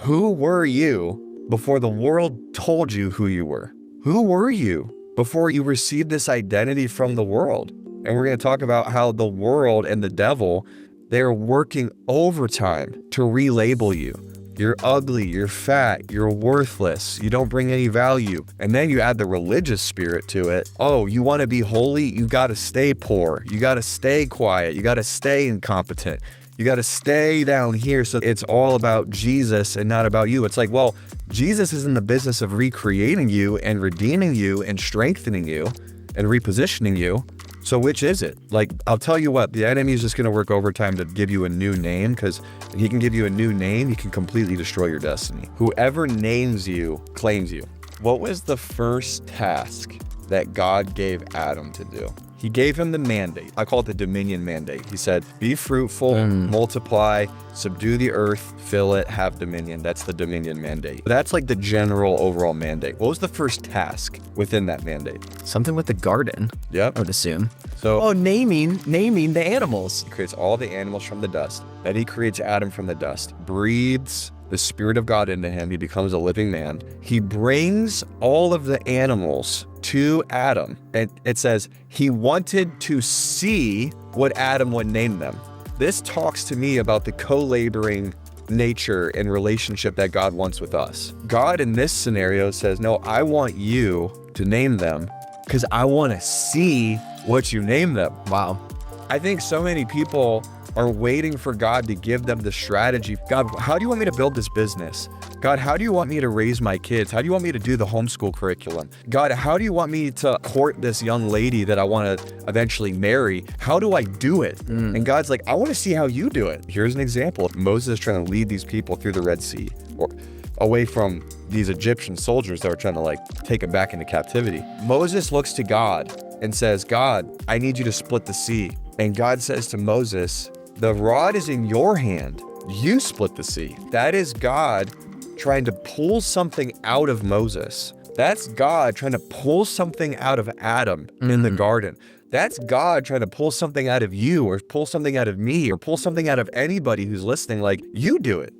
Who were you before the world told you who you were? Who were you before you received this identity from the world? And we're going to talk about how the world and the devil, they're working overtime to relabel you. You're ugly, you're fat, you're worthless, you don't bring any value. And then you add the religious spirit to it. Oh, you want to be holy? You got to stay poor. You got to stay quiet. You got to stay incompetent. You got to stay down here. So it's all about Jesus and not about you. It's like, well, Jesus is in the business of recreating you and redeeming you and strengthening you and repositioning you. So which is it? Like, I'll tell you what, the enemy is just going to work overtime to give you a new name, because he can give you a new name. He can completely destroy your destiny. Whoever names you claims you. What was the first task that God gave Adam to do? He gave him the mandate. I call it the dominion mandate. He said, be fruitful, multiply, subdue the earth, fill it, have dominion. That's the dominion mandate. That's like the general overall mandate. What was the first task within that mandate? Something with the garden, Yep. I would assume. So naming the animals. he creates all the animals from the dust. Then he creates Adam from the dust, breathes the Spirit of God into him. He becomes a living man. He brings all of the animals to Adam. And it says he wanted to see what Adam would name them. This talks to me about the co-laboring nature and relationship that God wants with us. God in this scenario says, no, I want you to name them because I want to see what you name them. Wow. I think so many people are waiting for God to give them the strategy. God, how do you want me to build this business? God, how do you want me to raise my kids? How do you want me to do the homeschool curriculum? God, how do you want me to court this young lady that I want to eventually marry? How do I do it? And God's like, I want to see how you do it. Here's an example. Moses is trying to lead these people through the Red Sea, or away from these Egyptian soldiers that were trying to like take him back into captivity. Moses looks to God and says, God, I need you to split the sea. And God says to Moses, the rod is in your hand. You split the sea. That is God trying to pull something out of Moses. That's God trying to pull something out of Adam in the garden. That's God trying to pull something out of you, or pull something out of me, or pull something out of anybody who's listening. Like, you do it.